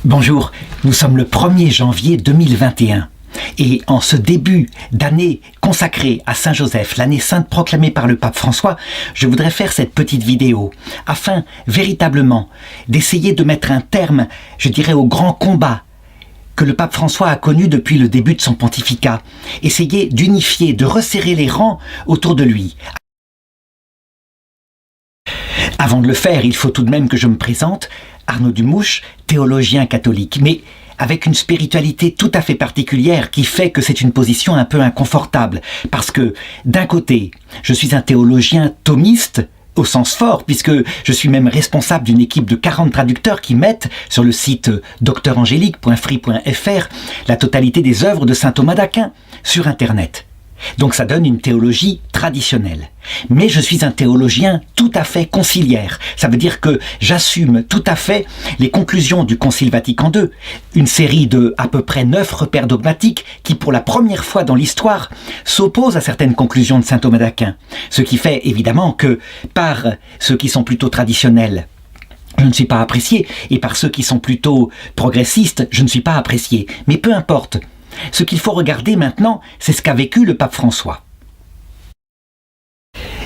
Bonjour, nous sommes le 1er janvier 2021 et en ce début d'année consacrée à Saint Joseph, l'année sainte proclamée par le pape François, je voudrais faire cette petite vidéo afin véritablement d'essayer de mettre un terme, je dirais, au grand combat que le pape François a connu depuis le début de son pontificat, essayer d'unifier, de resserrer les rangs autour de lui. Avant de le faire, il faut tout de même que je me présente, Arnaud Dumouche, théologien catholique, mais avec une spiritualité tout à fait particulière qui fait que c'est une position un peu inconfortable. Parce que, d'un côté, je suis un théologien thomiste, au sens fort, puisque je suis même responsable d'une équipe de 40 traducteurs qui mettent sur le site drangelique.free.fr la totalité des œuvres de saint Thomas d'Aquin sur Internet. Donc ça donne une théologie traditionnelle. Mais je suis un théologien tout à fait conciliaire. Ça veut dire que j'assume tout à fait les conclusions du Concile Vatican II, une série de à peu près 9 repères dogmatiques qui, pour la première fois dans l'histoire, s'opposent à certaines conclusions de saint Thomas d'Aquin. Ce qui fait évidemment que, par ceux qui sont plutôt traditionnels, je ne suis pas apprécié, et par ceux qui sont plutôt progressistes, je ne suis pas apprécié. Mais peu importe. Ce qu'il faut regarder maintenant, c'est ce qu'a vécu le pape François.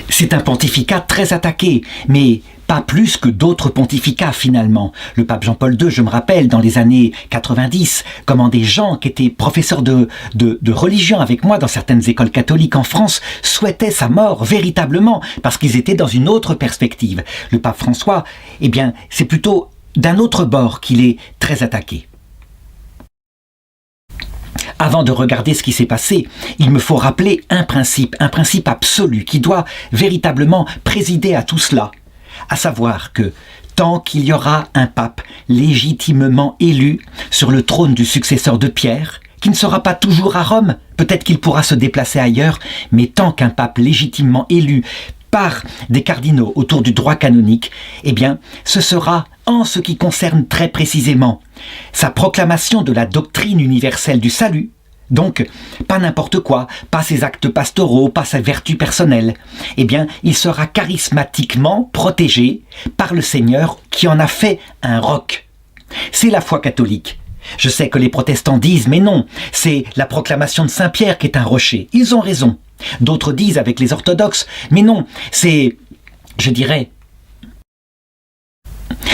C'est un pontificat très attaqué, mais pas plus que d'autres pontificats finalement. Le pape Jean-Paul II, je me rappelle, dans les années 90, comment des gens qui étaient professeurs de religion avec moi dans certaines écoles catholiques en France souhaitaient sa mort véritablement, parce qu'ils étaient dans une autre perspective. Le pape François, eh bien, c'est plutôt d'un autre bord qu'il est très attaqué. Avant de regarder ce qui s'est passé, il me faut rappeler un principe absolu qui doit véritablement présider à tout cela, à savoir que tant qu'il y aura un pape légitimement élu sur le trône du successeur de Pierre, qui ne sera pas toujours à Rome, peut-être qu'il pourra se déplacer ailleurs, mais tant qu'un pape légitimement élu par des cardinaux autour du droit canonique, eh bien, ce sera, en ce qui concerne très précisément sa proclamation de la doctrine universelle du salut, donc pas n'importe quoi, pas ses actes pastoraux, pas sa vertu personnelle, eh bien, il sera charismatiquement protégé par le Seigneur qui en a fait un roc. C'est la foi catholique. Je sais que les protestants disent, mais non, c'est la proclamation de Saint-Pierre qui est un rocher. Ils ont raison. D'autres disent avec les orthodoxes, mais non, c'est, je dirais,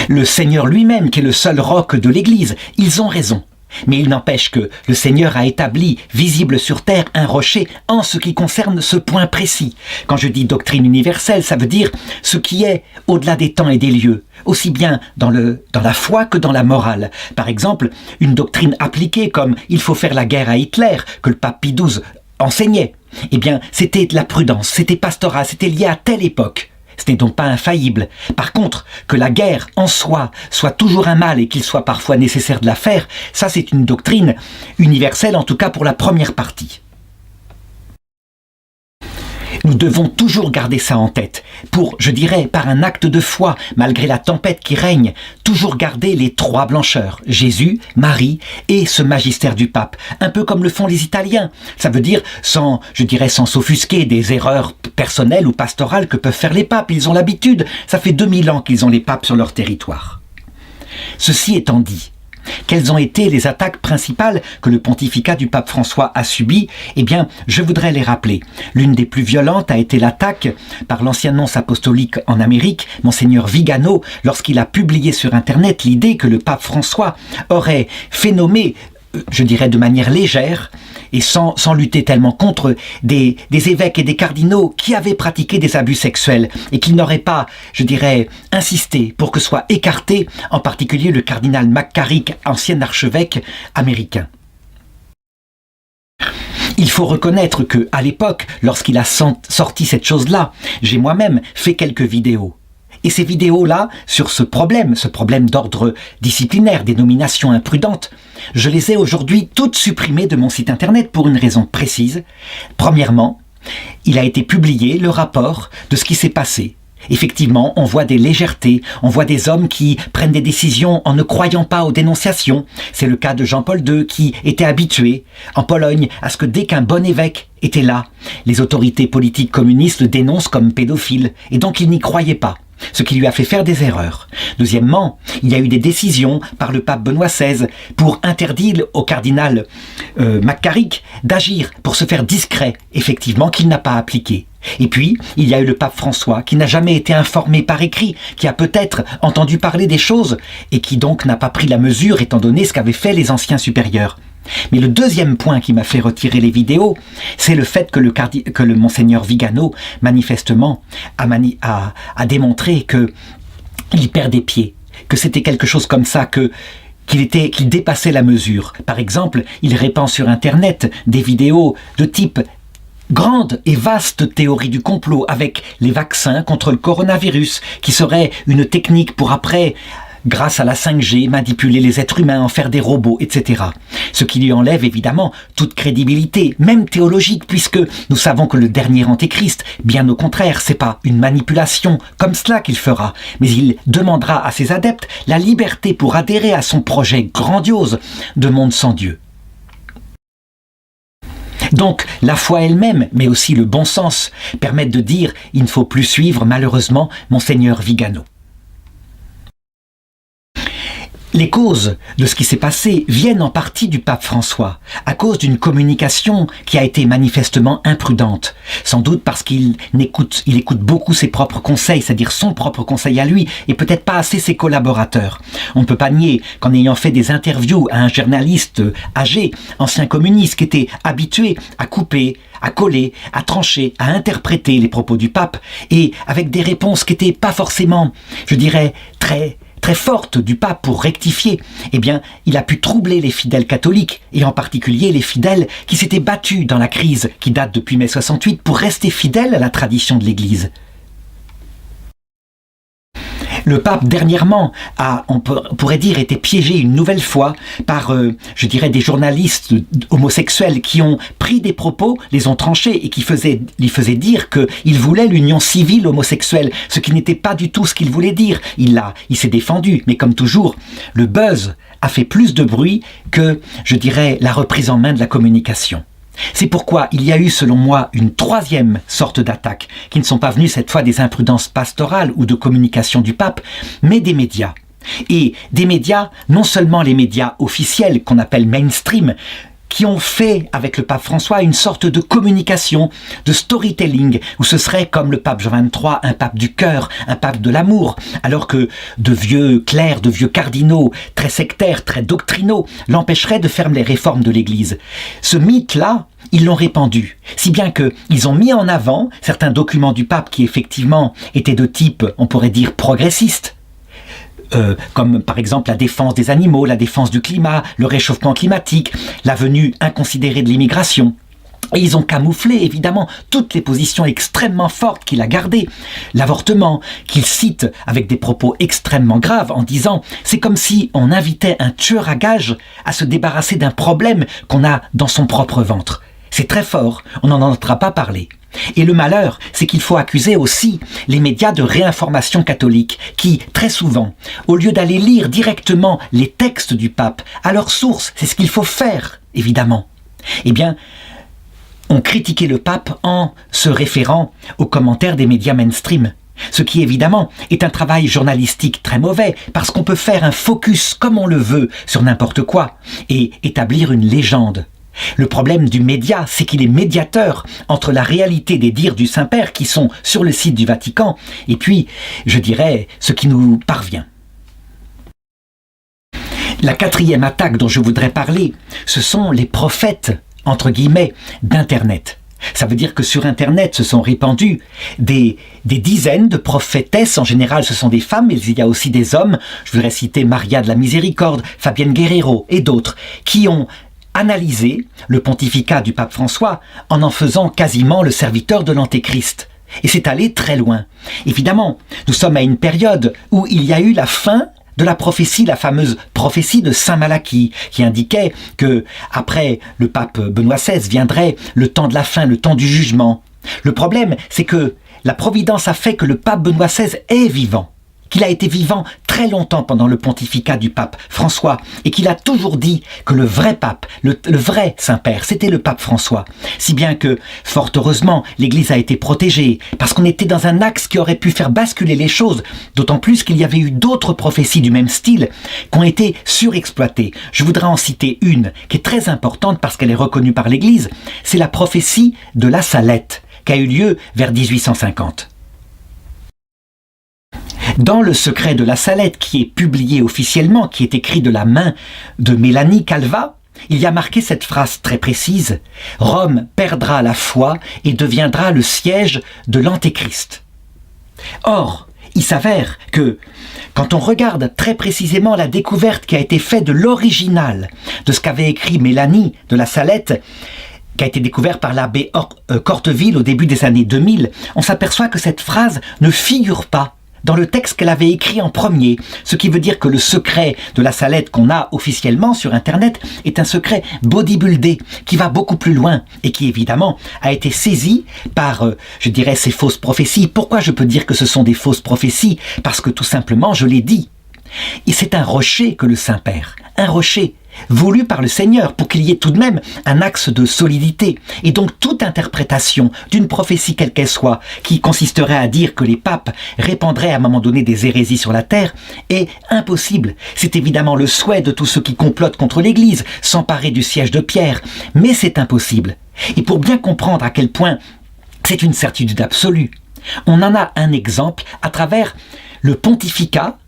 le Seigneur lui-même qui est le seul roc de l'Église. Ils ont raison. Mais il n'empêche que le Seigneur a établi, visible sur terre, un rocher en ce qui concerne ce point précis. Quand je dis doctrine universelle, ça veut dire ce qui est au-delà des temps et des lieux, aussi bien dans la foi que dans la morale. Par exemple, une doctrine appliquée comme « il faut faire la guerre à Hitler » que le pape Pie XII enseignait. Eh bien, c'était de la prudence, c'était pastoral, c'était lié à telle époque. Ce n'est donc pas infaillible. Par contre, que la guerre en soi soit toujours un mal et qu'il soit parfois nécessaire de la faire, ça c'est une doctrine universelle, en tout cas pour la première partie. Nous devons toujours garder ça en tête, pour, je dirais, par un acte de foi, malgré la tempête qui règne, toujours garder les 3 blancheurs, Jésus, Marie et ce magistère du pape, un peu comme le font les Italiens. Ça veut dire, sans s'offusquer des erreurs personnelles ou pastorales que peuvent faire les papes, ils ont l'habitude, ça fait 2000 ans qu'ils ont les papes sur leur territoire. Ceci étant dit, quelles ont été les attaques principales que le pontificat du pape François a subies? Eh bien, je voudrais les rappeler. L'une des plus violentes a été l'attaque par l'ancien nonce apostolique en Amérique, Monseigneur Vigano, lorsqu'il a publié sur Internet l'idée que le pape François aurait fait nommer, je dirais de manière légère, et sans lutter tellement contre des évêques et des cardinaux qui avaient pratiqué des abus sexuels et qui n'auraient pas, je dirais, insisté pour que soit écarté, en particulier le cardinal McCarrick, ancien archevêque américain. Il faut reconnaître que, à l'époque, lorsqu'il a sorti cette chose-là, j'ai moi-même fait quelques vidéos. Et ces vidéos-là, sur ce problème d'ordre disciplinaire, des nominations imprudentes, je les ai aujourd'hui toutes supprimées de mon site internet pour une raison précise. Premièrement, il a été publié le rapport de ce qui s'est passé. Effectivement, on voit des légèretés, on voit des hommes qui prennent des décisions en ne croyant pas aux dénonciations. C'est le cas de Jean-Paul II qui était habitué, en Pologne, à ce que dès qu'un bon évêque était là, les autorités politiques communistes le dénoncent comme pédophile, et donc il n'y croyait pas. ce qui lui a fait faire des erreurs. Deuxièmement, il y a eu des décisions par le pape Benoît XVI pour interdire au cardinal McCarrick d'agir pour se faire discret, effectivement, qu'il n'a pas appliqué. Et puis, il y a eu le pape François qui n'a jamais été informé par écrit, qui a peut-être entendu parler des choses et qui donc n'a pas pris la mesure étant donné ce qu'avaient fait les anciens supérieurs. Mais le deuxième point qui m'a fait retirer les vidéos, c'est le fait que le monseigneur Vigano, manifestement, a démontré qu'il perdait pied, que c'était quelque chose comme ça, qu'il dépassait la mesure. Par exemple, il répand sur Internet des vidéos de type grande et vaste théorie du complot avec les vaccins contre le coronavirus, qui serait une technique pour après, grâce à la 5G, manipuler les êtres humains, en faire des robots, etc. Ce qui lui enlève évidemment toute crédibilité, même théologique, puisque nous savons que le dernier antéchrist, bien au contraire, c'est pas une manipulation comme cela qu'il fera, mais il demandera à ses adeptes la liberté pour adhérer à son projet grandiose de monde sans Dieu. Donc, la foi elle-même, mais aussi le bon sens, permettent de dire « il ne faut plus suivre, malheureusement, monseigneur Vigano ». Les causes de ce qui s'est passé viennent en partie du pape François, à cause d'une communication qui a été manifestement imprudente. Sans doute parce qu'il écoute beaucoup ses propres conseils, c'est-à-dire son propre conseil à lui, et peut-être pas assez ses collaborateurs. On ne peut pas nier qu'en ayant fait des interviews à un journaliste âgé, ancien communiste, qui était habitué à couper, à coller, à trancher, à interpréter les propos du pape, et avec des réponses qui n'étaient pas forcément, je dirais, très forte du pape pour rectifier, eh bien, il a pu troubler les fidèles catholiques, et en particulier les fidèles qui s'étaient battus dans la crise qui date depuis mai 68 pour rester fidèles à la tradition de l'Église. Le pape, dernièrement, on pourrait dire, été piégé une nouvelle fois par, je dirais, des journalistes homosexuels qui ont pris des propos, les ont tranchés et qui lui faisaient dire qu'il voulait l'union civile homosexuelle, ce qui n'était pas du tout ce qu'il voulait dire. Il s'est défendu, mais comme toujours, le buzz a fait plus de bruit que, je dirais, la reprise en main de la communication. C'est pourquoi il y a eu, selon moi, une troisième sorte d'attaque, qui ne sont pas venues cette fois des imprudences pastorales ou de communication du pape, mais des médias. Et des médias, non seulement les médias officiels qu'on appelle mainstream, qui ont fait avec le pape François une sorte de communication, de storytelling, où ce serait comme le pape Jean XXIII, un pape du cœur, un pape de l'amour, alors que de vieux clercs, de vieux cardinaux, très sectaires, très doctrinaux, l'empêcheraient de faire les réformes de l'Église. Ce mythe-là, ils l'ont répandu, si bien qu'ils ont mis en avant certains documents du pape qui effectivement étaient de type, on pourrait dire, progressiste, comme par exemple la défense des animaux, la défense du climat, le réchauffement climatique, la venue inconsidérée de l'immigration. Et ils ont camouflé, évidemment, toutes les positions extrêmement fortes qu'il a gardées. L'avortement, qu'il cite avec des propos extrêmement graves en disant « c'est comme si on invitait un tueur à gages à se débarrasser d'un problème qu'on a dans son propre ventre ». C'est très fort, on n'en entendra pas parler. Et le malheur, c'est qu'il faut accuser aussi les médias de réinformation catholique qui, très souvent, au lieu d'aller lire directement les textes du pape à leur source, c'est ce qu'il faut faire, évidemment, eh bien, ont critiqué le pape en se référant aux commentaires des médias mainstream. Ce qui, évidemment, est un travail journalistique très mauvais, parce qu'on peut faire un focus comme on le veut sur n'importe quoi et établir une légende. Le problème du média, c'est qu'il est médiateur entre la réalité des dires du Saint-Père qui sont sur le site du Vatican et puis, je dirais, ce qui nous parvient. La quatrième attaque dont je voudrais parler, ce sont les prophètes, entre guillemets, d'Internet. Ça veut dire que sur Internet se sont répandus des dizaines de prophétesses. En général, ce sont des femmes, mais il y a aussi des hommes. Je voudrais citer Maria de la Miséricorde, Fabienne Guerrero et d'autres, qui ont analyser le pontificat du pape François en faisant quasiment le serviteur de l'Antéchrist. Et c'est allé très loin. Évidemment, nous sommes à une période où il y a eu la fin de la prophétie, la fameuse prophétie de Saint Malachie, qui indiquait que après le pape Benoît XVI viendrait le temps de la fin, le temps du jugement. Le problème, c'est que la providence a fait que le pape Benoît XVI est vivant. qu'il a été vivant très longtemps pendant le pontificat du pape François et qu'il a toujours dit que le vrai pape, le vrai Saint-Père, c'était le pape François. Si bien que, fort heureusement, l'Église a été protégée parce qu'on était dans un axe qui aurait pu faire basculer les choses, d'autant plus qu'il y avait eu d'autres prophéties du même style qui ont été surexploitées. Je voudrais en citer une qui est très importante parce qu'elle est reconnue par l'Église, c'est la prophétie de la Salette qui a eu lieu vers 1850. Dans le secret de la Salette, qui est publié officiellement, qui est écrit de la main de Mélanie Calva, il y a marqué cette phrase très précise « Rome perdra la foi et deviendra le siège de l'Antéchrist ». Or, il s'avère que, quand on regarde très précisément la découverte qui a été faite de l'original de ce qu'avait écrit Mélanie de la Salette, qui a été découvert par l'abbé Corteville au début des années 2000, on s'aperçoit que cette phrase ne figure pas dans le texte qu'elle avait écrit en premier, ce qui veut dire que le secret de la Salette qu'on a officiellement sur Internet est un secret bodybuildé qui va beaucoup plus loin et qui évidemment a été saisi par, je dirais, ces fausses prophéties. Pourquoi je peux dire que ce sont des fausses prophéties? Parce que tout simplement, je l'ai dit, et c'est un rocher que le Saint-Père, un rocher voulu par le Seigneur pour qu'il y ait tout de même un axe de solidité. Et donc toute interprétation d'une prophétie quelle qu'elle soit, qui consisterait à dire que les papes répandraient à un moment donné des hérésies sur la terre, est impossible. C'est évidemment le souhait de tous ceux qui complotent contre l'Église, s'emparer du siège de Pierre, mais c'est impossible. Et pour bien comprendre à quel point c'est une certitude absolue, on en a un exemple à travers le pontificat,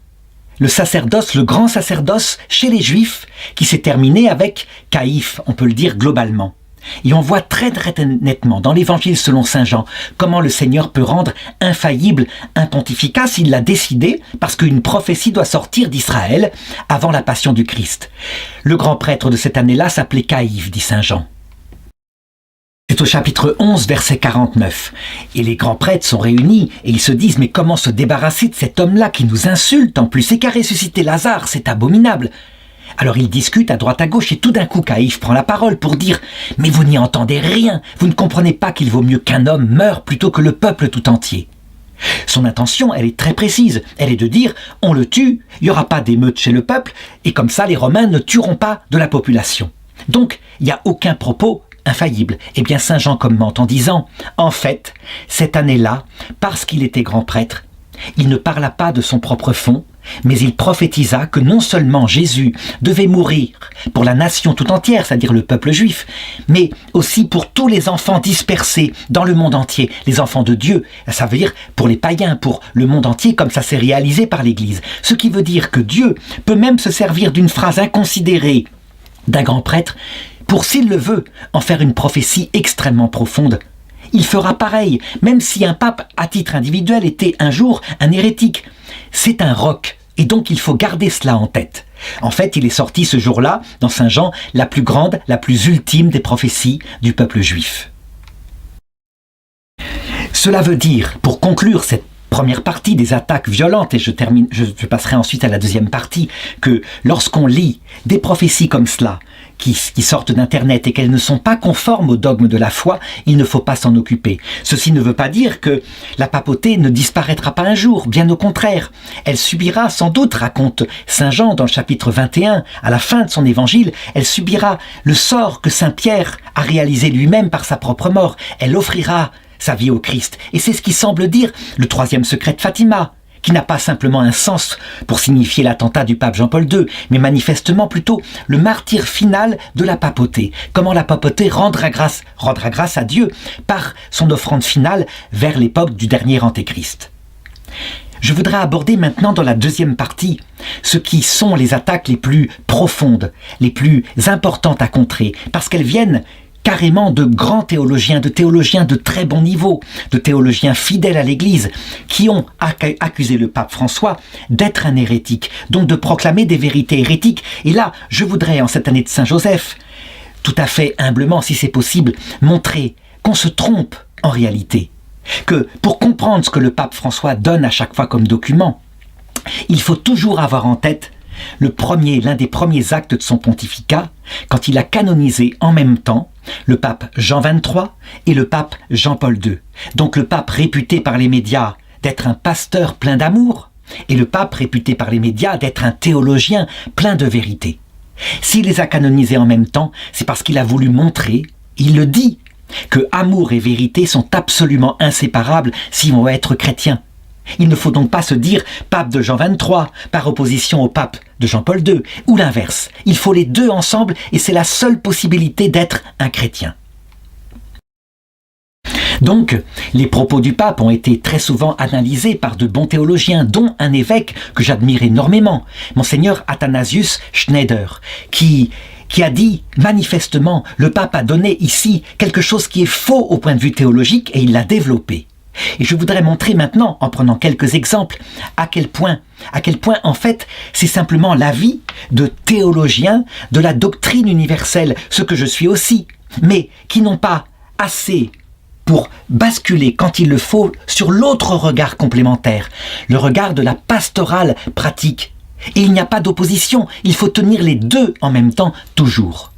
le sacerdoce, le grand sacerdoce chez les Juifs, qui s'est terminé avec Caïphe, on peut le dire globalement. Et on voit très nettement dans l'Évangile selon saint Jean comment le Seigneur peut rendre infaillible un pontificat s'il l'a décidé, parce qu'une prophétie doit sortir d'Israël avant la passion du Christ. Le grand prêtre de cette année-là s'appelait Caïphe, dit saint Jean. C'est au chapitre 11, verset 49. Et les grands prêtres sont réunis et ils se disent « Mais comment se débarrasser de cet homme-là qui nous insulte en plus et qui a ressuscité Lazare, c'est abominable !» Alors ils discutent à droite à gauche et tout d'un coup Caïphe prend la parole pour dire « Mais vous n'y entendez rien, vous ne comprenez pas qu'il vaut mieux qu'un homme meure plutôt que le peuple tout entier. » Son intention, elle est très précise, elle est de dire « On le tue, il n'y aura pas d'émeute chez le peuple et comme ça les Romains ne tueront pas de la population. » Donc il n'y a aucun propos infaillible. Eh bien, saint Jean commente en disant, en fait, cette année-là, parce qu'il était grand prêtre, il ne parla pas de son propre fond, mais il prophétisa que non seulement Jésus devait mourir pour la nation tout entière, c'est-à-dire le peuple juif, mais aussi pour tous les enfants dispersés dans le monde entier, les enfants de Dieu, ça veut dire pour les païens, pour le monde entier, comme ça s'est réalisé par l'Église. Ce qui veut dire que Dieu peut même se servir d'une phrase inconsidérée d'un grand prêtre pour, s'il le veut, en faire une prophétie extrêmement profonde. Il fera pareil, même si un pape, à titre individuel, était un jour un hérétique. C'est un roc, et donc il faut garder cela en tête. En fait, il est sorti ce jour-là, dans saint Jean, la plus grande, la plus ultime des prophéties du peuple juif. Cela veut dire, pour conclure cette première partie des attaques violentes, et je passerai ensuite à la deuxième partie, que lorsqu'on lit des prophéties comme cela, qui sortent d'Internet et qu'elles ne sont pas conformes au dogme de la foi, il ne faut pas s'en occuper. Ceci ne veut pas dire que la papauté ne disparaîtra pas un jour, bien au contraire. Elle subira sans doute, raconte saint Jean dans le chapitre 21, à la fin de son évangile, elle subira le sort que saint Pierre a réalisé lui-même par sa propre mort. Elle offrira sa vie au Christ. Et c'est ce qui semble dire le troisième secret de Fatima, qui n'a pas simplement un sens pour signifier l'attentat du pape Jean-Paul II, mais manifestement plutôt le martyre final de la papauté. Comment la papauté rendra grâce à Dieu par son offrande finale vers l'époque du dernier Antéchrist. Je voudrais aborder maintenant dans la deuxième partie ce qui sont les attaques les plus profondes, les plus importantes à contrer, parce qu'elles viennent carrément de grands théologiens de très bon niveau, de théologiens fidèles à l'Église, qui ont accusé le pape François d'être un hérétique, donc de proclamer des vérités hérétiques. Et là, je voudrais, en cette année de Saint-Joseph, tout à fait humblement, si c'est possible, montrer qu'on se trompe en réalité. Que pour comprendre ce que le pape François donne à chaque fois comme document, il faut toujours avoir en tête l'un des premiers actes de son pontificat, quand il a canonisé en même temps le pape Jean XXIII et le pape Jean-Paul II. Donc le pape réputé par les médias d'être un pasteur plein d'amour, et le pape réputé par les médias d'être un théologien plein de vérité. S'il les a canonisés en même temps, c'est parce qu'il a voulu montrer, il le dit, que amour et vérité sont absolument inséparables si on veut être chrétien. Il ne faut donc pas se dire pape de Jean XXIII par opposition au pape de Jean-Paul II, ou l'inverse. Il faut les deux ensemble et c'est la seule possibilité d'être un chrétien. Donc, les propos du pape ont été très souvent analysés par de bons théologiens, dont un évêque que j'admire énormément, Monseigneur Athanasius Schneider, qui a dit manifestement, le pape a donné ici quelque chose qui est faux au point de vue théologique et il l'a développé. Et je voudrais montrer maintenant, en prenant quelques exemples, à quel point en fait c'est simplement l'avis de théologiens de la doctrine universelle, ce que je suis aussi, mais qui n'ont pas assez pour basculer quand il le faut sur l'autre regard complémentaire, le regard de la pastorale pratique. Et il n'y a pas d'opposition, il faut tenir les deux en même temps, toujours.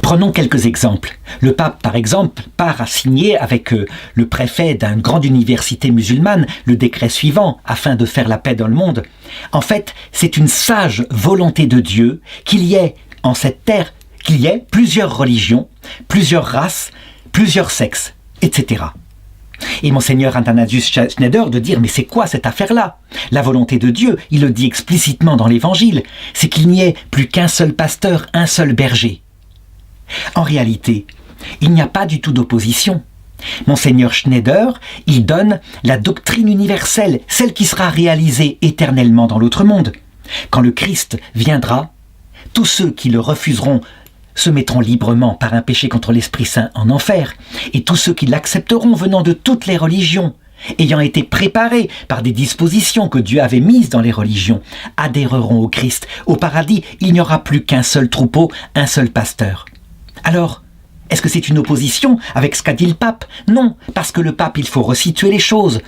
Prenons quelques exemples. Le pape, par exemple, part à signer avec le préfet d'une grande université musulmane le décret suivant afin de faire la paix dans le monde. En fait, c'est une sage volonté de Dieu qu'il y ait en cette terre qu'il y ait plusieurs religions, plusieurs races, plusieurs sexes, etc. Et Monseigneur Athanasius Schneider de dire « Mais c'est quoi cette affaire-là » La volonté de Dieu, il le dit explicitement dans l'Évangile, c'est qu'il n'y ait plus qu'un seul pasteur, un seul berger. En réalité, il n'y a pas du tout d'opposition. Monseigneur Schneider, il donne la doctrine universelle, celle qui sera réalisée éternellement dans l'autre monde. Quand le Christ viendra, tous ceux qui le refuseront se mettront librement par un péché contre l'Esprit Saint en enfer, et tous ceux qui l'accepteront venant de toutes les religions, ayant été préparés par des dispositions que Dieu avait mises dans les religions, adhéreront au Christ. Au paradis, il n'y aura plus qu'un seul troupeau, un seul pasteur. Alors, est-ce que c'est une opposition avec ce qu'a dit le pape? Non, parce que le pape, il faut resituer les choses.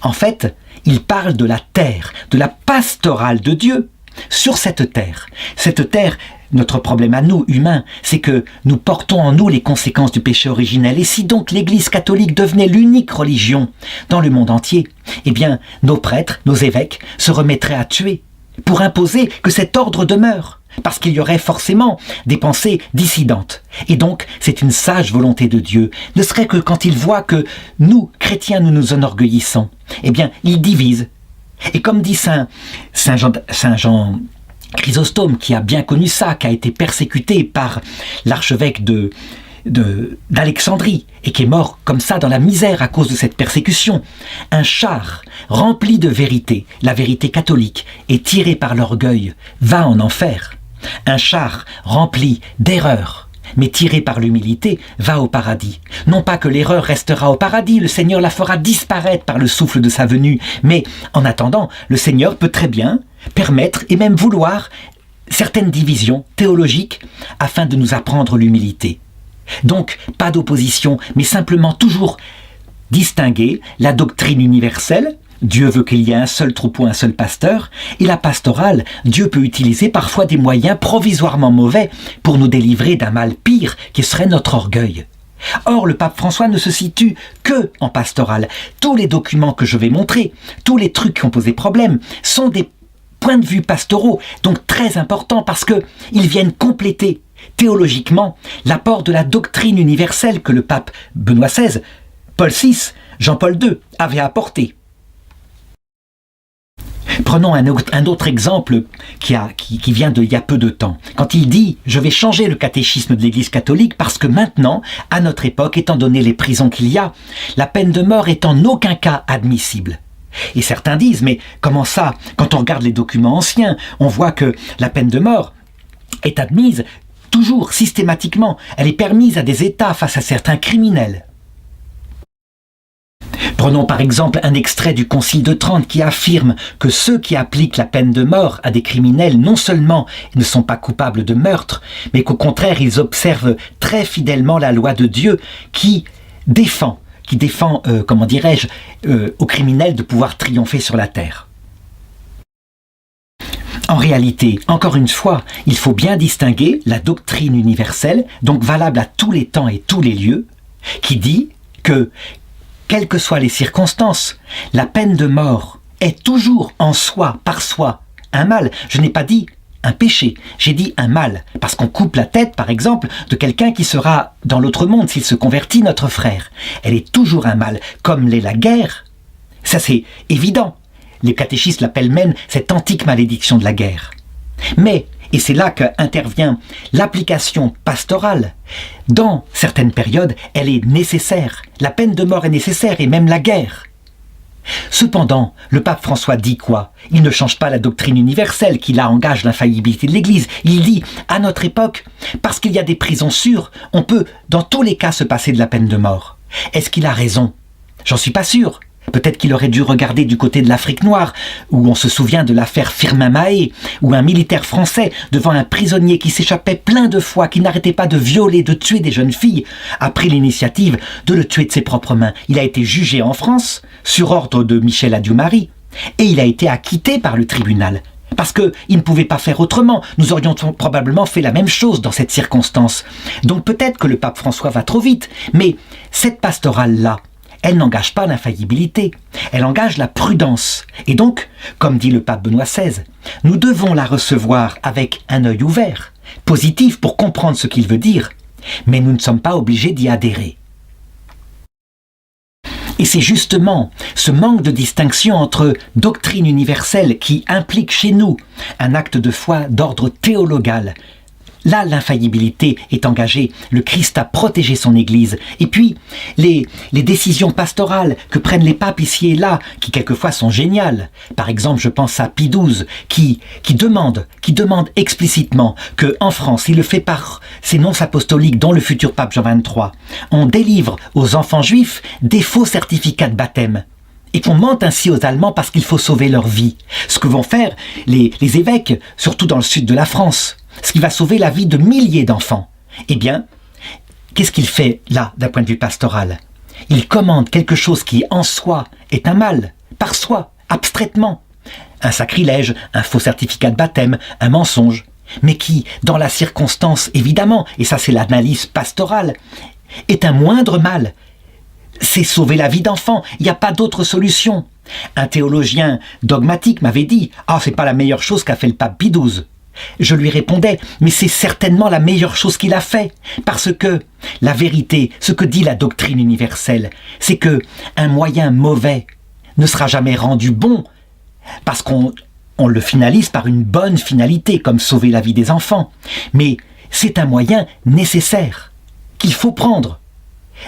En fait, il parle de la terre, de la pastorale de Dieu sur cette terre. Cette terre, notre problème à nous, humains, c'est que nous portons en nous les conséquences du péché originel. Et si donc l'Église catholique devenait l'unique religion dans le monde entier, eh bien, nos prêtres, nos évêques se remettraient à tuer pour imposer que cet ordre demeure, parce qu'il y aurait forcément des pensées dissidentes. Et donc, c'est une sage volonté de Dieu, ne serait que quand il voit que nous, chrétiens, nous nous enorgueillissons, eh bien, il divise. Et comme dit Saint Jean Chrysostome, qui a bien connu ça, qui a été persécuté par l'archevêque d'Alexandrie et qui est mort comme ça dans la misère à cause de cette persécution. Un char rempli de vérité, la vérité catholique, et tiré par l'orgueil, va en enfer. Un char rempli d'erreurs, mais tiré par l'humilité, va au paradis. Non pas que l'erreur restera au paradis, le Seigneur la fera disparaître par le souffle de sa venue, mais en attendant, le Seigneur peut très bien permettre et même vouloir certaines divisions théologiques afin de nous apprendre l'humilité. Donc, pas d'opposition, mais simplement toujours distinguer la doctrine universelle. Dieu veut qu'il y ait un seul troupeau, un seul pasteur, et la pastorale, Dieu peut utiliser parfois des moyens provisoirement mauvais pour nous délivrer d'un mal pire qui serait notre orgueil. Or, le pape François ne se situe que en pastorale. Tous les documents que je vais montrer, tous les trucs qui ont posé problème, sont des points de vue pastoraux, donc très importants parce qu'ils viennent compléter théologiquement l'apport de la doctrine universelle que le pape Benoît XVI, Paul VI, Jean-Paul II avaient apporté. Prenons un autre exemple qui vient d'il y a peu de temps. Quand il dit « Je vais changer le catéchisme de l'Église catholique parce que maintenant, à notre époque, étant donné les prisons qu'il y a, la peine de mort est en aucun cas admissible. » Et certains disent « Mais comment ça? Quand on regarde les documents anciens, on voit que la peine de mort est admise toujours, systématiquement. Elle est permise à des États face à certains criminels. » Prenons par exemple un extrait du Concile de Trente qui affirme que ceux qui appliquent la peine de mort à des criminels non seulement ne sont pas coupables de meurtre, mais qu'au contraire ils observent très fidèlement la loi de Dieu qui défend aux criminels de pouvoir triompher sur la terre. En réalité, encore une fois, il faut bien distinguer la doctrine universelle, donc valable à tous les temps et tous les lieux, qui dit que quelles que soient les circonstances, la peine de mort est toujours en soi, par soi, un mal. Je n'ai pas dit un péché, j'ai dit un mal, parce qu'on coupe la tête, par exemple, de quelqu'un qui sera dans l'autre monde s'il se convertit, notre frère. Elle est toujours un mal, comme l'est la guerre. Ça c'est évident. Les catéchistes l'appellent même cette antique malédiction de la guerre. Mais, et c'est là qu'intervient l'application pastorale, dans certaines périodes, elle est nécessaire. La peine de mort est nécessaire, et même la guerre. Cependant, le pape François dit quoi? Il ne change pas la doctrine universelle qui là engage l'infaillibilité de l'Église. Il dit, à notre époque, parce qu'il y a des prisons sûres, on peut dans tous les cas se passer de la peine de mort. Est-ce qu'il a raison? J'en suis pas sûr. Peut-être qu'il aurait dû regarder du côté de l'Afrique noire, où on se souvient de l'affaire Firmin Mahé, où un militaire français, devant un prisonnier qui s'échappait plein de fois, qui n'arrêtait pas de violer, de tuer des jeunes filles, a pris l'initiative de le tuer de ses propres mains. Il a été jugé en France, sur ordre de Michel Adieu-Marie, et il a été acquitté par le tribunal. Parce qu'il ne pouvait pas faire autrement. Nous aurions probablement fait la même chose dans cette circonstance. Donc peut-être que le pape François va trop vite, mais cette pastorale-là, elle n'engage pas l'infaillibilité, elle engage la prudence. Et donc, comme dit le pape Benoît XVI, nous devons la recevoir avec un œil ouvert, positif pour comprendre ce qu'il veut dire, mais nous ne sommes pas obligés d'y adhérer. Et c'est justement ce manque de distinction entre doctrine universelle qui implique chez nous un acte de foi d'ordre théologal. Là, l'infaillibilité est engagée, le Christ a protégé son Église. Et puis, les décisions pastorales que prennent les papes ici et là, qui quelquefois sont géniales. Par exemple, je pense à Pie XII, qui demande explicitement qu'en France, il le fait par ses nonces apostoliques, dont le futur pape Jean XXIII, on délivre aux enfants juifs des faux certificats de baptême. Et qu'on mente ainsi aux Allemands parce qu'il faut sauver leur vie. Ce que vont faire les évêques, surtout dans le sud de la France, ce qui va sauver la vie de milliers d'enfants. Eh bien, qu'est-ce qu'il fait là, d'un point de vue pastoral? Il commande quelque chose qui, en soi, est un mal, par soi, abstraitement. Un sacrilège, un faux certificat de baptême, un mensonge, mais qui, dans la circonstance, évidemment, et ça c'est l'analyse pastorale, est un moindre mal. C'est sauver la vie d'enfants, il n'y a pas d'autre solution. Un théologien dogmatique m'avait dit « Ah, c'est pas la meilleure chose qu'a fait le pape Pie XII ». Je lui répondais, mais c'est certainement la meilleure chose qu'il a fait, parce que la vérité, ce que dit la doctrine universelle, c'est que un moyen mauvais ne sera jamais rendu bon, parce qu'on le finalise par une bonne finalité, comme sauver la vie des enfants. Mais c'est un moyen nécessaire, qu'il faut prendre.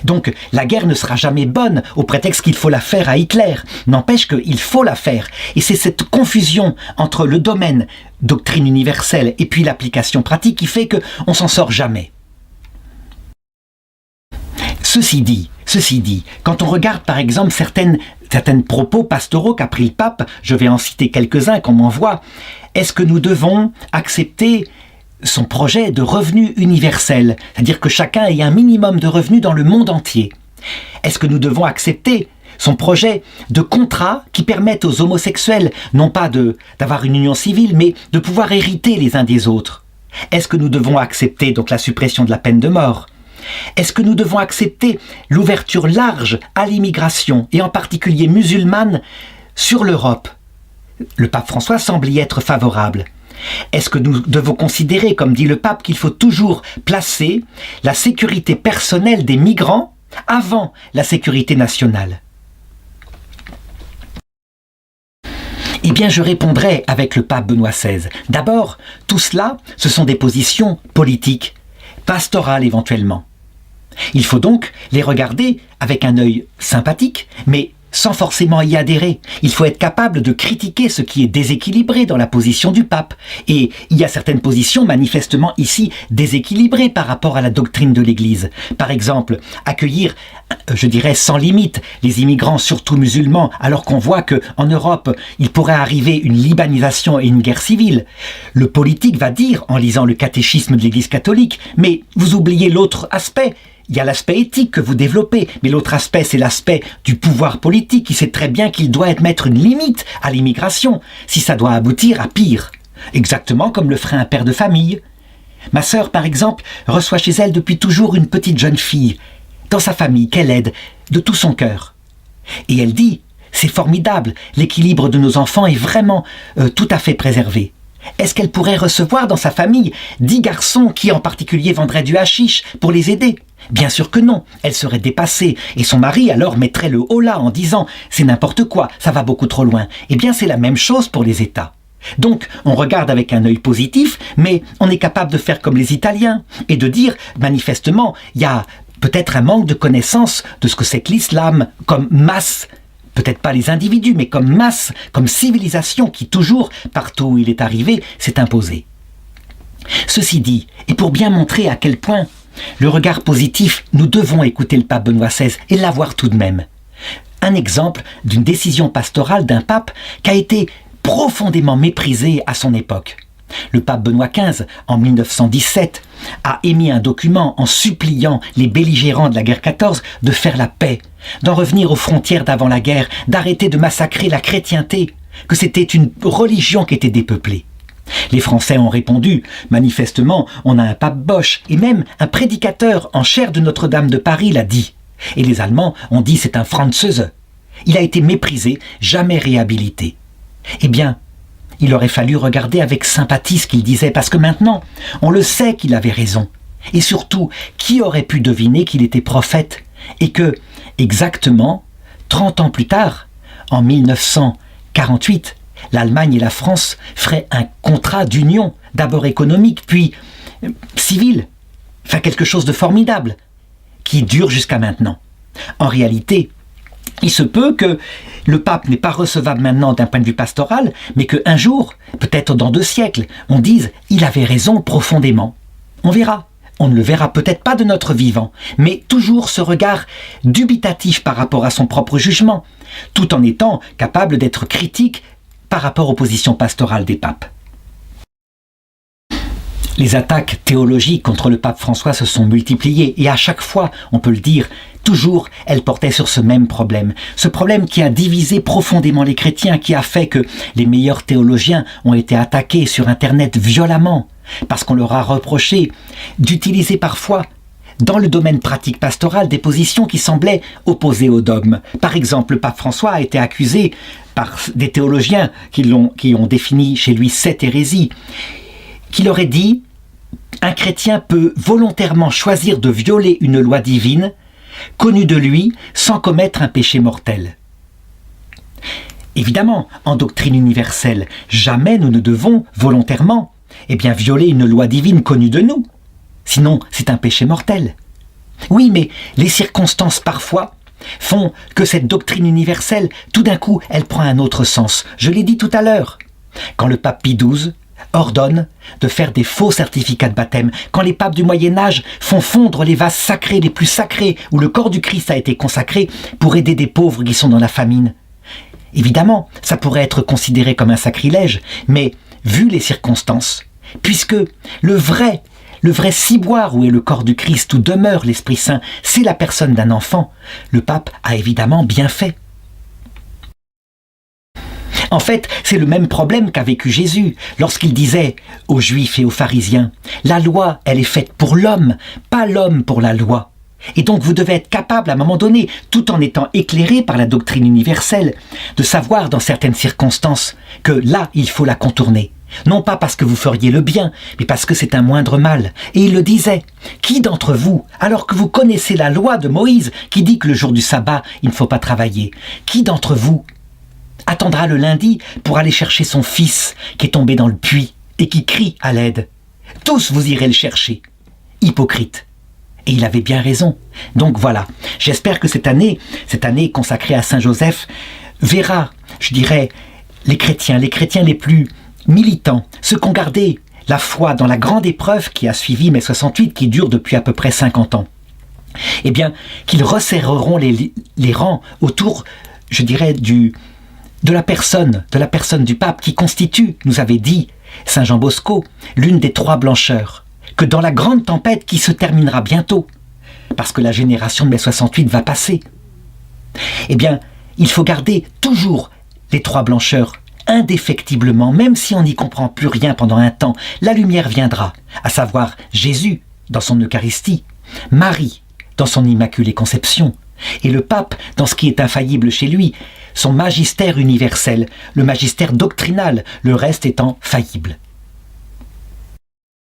Donc la guerre ne sera jamais bonne au prétexte qu'il faut la faire à Hitler. N'empêche qu'il faut la faire. Et c'est cette confusion entre le domaine doctrine universelle et puis l'application pratique qui fait qu'on s'en sort jamais. Ceci dit, quand on regarde par exemple certaines propos pastoraux qu'a pris le pape, je vais en citer quelques-uns qu'on m'envoie, est-ce que nous devons accepter son projet de revenu universel, c'est-à-dire que chacun ait un minimum de revenus dans le monde entier? Est-ce que nous devons accepter son projet de contrat qui permette aux homosexuels, non pas d'avoir une union civile, mais de pouvoir hériter les uns des autres? Est-ce que nous devons accepter donc la suppression de la peine de mort? Est-ce que nous devons accepter l'ouverture large à l'immigration, et en particulier musulmane, sur l'Europe? Le pape François semble y être favorable. Est-ce que nous devons considérer, comme dit le pape, qu'il faut toujours placer la sécurité personnelle des migrants avant la sécurité nationale? Eh bien, je répondrai avec le pape Benoît XVI. D'abord, tout cela, ce sont des positions politiques, pastorales éventuellement. Il faut donc les regarder avec un œil sympathique, mais sans forcément y adhérer. Il faut être capable de critiquer ce qui est déséquilibré dans la position du pape. Et il y a certaines positions manifestement ici déséquilibrées par rapport à la doctrine de l'Église. Par exemple, accueillir, je dirais, sans limite les immigrants, surtout musulmans, alors qu'on voit qu'en Europe, il pourrait arriver une libanisation et une guerre civile. Le politique va dire, en lisant le catéchisme de l'Église catholique, mais vous oubliez l'autre aspect. Il y a l'aspect éthique que vous développez, mais l'autre aspect, c'est l'aspect du pouvoir politique qui sait très bien qu'il doit mettre une limite à l'immigration, si ça doit aboutir à pire. Exactement comme le ferait un père de famille. Ma sœur, par exemple, reçoit chez elle depuis toujours une petite jeune fille, dans sa famille, qu'elle aide de tout son cœur. Et elle dit, c'est formidable, l'équilibre de nos enfants est vraiment tout à fait préservé. Est-ce qu'elle pourrait recevoir dans sa famille 10 garçons qui en particulier vendraient du hashish pour les aider? Bien sûr que non, elle serait dépassée et son mari alors mettrait le holà en disant « c'est n'importe quoi, ça va beaucoup trop loin ». Eh bien c'est la même chose pour les États. Donc on regarde avec un œil positif, mais on est capable de faire comme les Italiens et de dire manifestement il y a peut-être un manque de connaissance de ce que c'est que l'islam comme masse. Peut-être pas les individus, mais comme masse, comme civilisation qui toujours, partout où il est arrivé, s'est imposée. Ceci dit, et pour bien montrer à quel point le regard positif, nous devons écouter le pape Benoît XVI et l'avoir tout de même. Un exemple d'une décision pastorale d'un pape qui a été profondément méprisé à son époque. Le pape Benoît XV, en 1917, a émis un document en suppliant les belligérants de la guerre 14 de faire la paix, d'en revenir aux frontières d'avant la guerre, d'arrêter de massacrer la chrétienté, que c'était une religion qui était dépeuplée. Les Français ont répondu, manifestement, on a un pape Bosch, et même un prédicateur en chair de Notre-Dame de Paris l'a dit. Et les Allemands ont dit c'est un Franzose. Il a été méprisé, jamais réhabilité. Eh bien, il aurait fallu regarder avec sympathie ce qu'il disait, parce que maintenant, on le sait qu'il avait raison. Et surtout, qui aurait pu deviner qu'il était prophète et que, exactement, 30 ans plus tard, en 1948, l'Allemagne et la France feraient un contrat d'union, d'abord économique, puis civil, enfin quelque chose de formidable, qui dure jusqu'à maintenant. En réalité, il se peut que le pape n'est pas recevable maintenant d'un point de vue pastoral, mais qu'un jour, peut-être dans 2 siècles, on dise « il avait raison profondément ». On verra. On ne le verra peut-être pas de notre vivant, mais toujours ce regard dubitatif par rapport à son propre jugement, tout en étant capable d'être critique par rapport aux positions pastorales des papes. Les attaques théologiques contre le pape François se sont multipliées et à chaque fois, on peut le dire, toujours elles portaient sur ce même problème. Ce problème qui a divisé profondément les chrétiens, qui a fait que les meilleurs théologiens ont été attaqués sur Internet violemment, parce qu'on leur a reproché d'utiliser parfois dans le domaine pratique pastoral des positions qui semblaient opposées au dogme. Par exemple, le pape François a été accusé par des théologiens qui ont défini chez lui 7 hérésies, qu'il aurait dit « Un chrétien peut volontairement choisir de violer une loi divine connue de lui sans commettre un péché mortel. » Évidemment, en doctrine universelle, jamais nous ne devons volontairement violer une loi divine connue de nous. Sinon, c'est un péché mortel. Oui, mais les circonstances parfois font que cette doctrine universelle, tout d'un coup, elle prend un autre sens. Je l'ai dit tout à l'heure. Quand le pape Pie XII ordonne de faire des faux certificats de baptême, quand les papes du Moyen-Âge font fondre les vases sacrés les plus sacrés où le corps du Christ a été consacré pour aider des pauvres qui sont dans la famine. Évidemment, ça pourrait être considéré comme un sacrilège, mais vu les circonstances, puisque le vrai ciboire où est le corps du Christ, où demeure l'Esprit Saint, c'est la personne d'un enfant, le pape a évidemment bien fait. En fait, c'est le même problème qu'a vécu Jésus lorsqu'il disait aux Juifs et aux pharisiens « La loi, elle est faite pour l'homme, pas l'homme pour la loi. Et donc vous devez être capable à un moment donné, tout en étant éclairé par la doctrine universelle, de savoir dans certaines circonstances que là, il faut la contourner. Non pas parce que vous feriez le bien, mais parce que c'est un moindre mal. » Et il le disait. Qui d'entre vous, alors que vous connaissez la loi de Moïse qui dit que le jour du sabbat, il ne faut pas travailler, qui d'entre vous attendra le lundi pour aller chercher son fils qui est tombé dans le puits et qui crie à l'aide? Tous vous irez le chercher. Hypocrite. Et il avait bien raison. Donc voilà, j'espère que cette année consacrée à Saint-Joseph, verra, je dirais, les chrétiens les plus militants, ceux qui ont gardé la foi dans la grande épreuve qui a suivi mai 68, qui dure depuis à peu près 50 ans, eh bien, qu'ils resserreront les rangs autour, je dirais, de la personne du pape qui constitue, nous avait dit Saint Jean Bosco, l'une des 3 blancheurs, que dans la grande tempête qui se terminera bientôt, parce que la génération de mai 68 va passer, eh bien, il faut garder toujours les 3 blancheurs indéfectiblement, même si on n'y comprend plus rien pendant un temps, la lumière viendra, à savoir Jésus dans son Eucharistie, Marie dans son Immaculée Conception, Et le pape, dans ce qui est infaillible chez lui, son magistère universel, le magistère doctrinal, le reste étant faillible.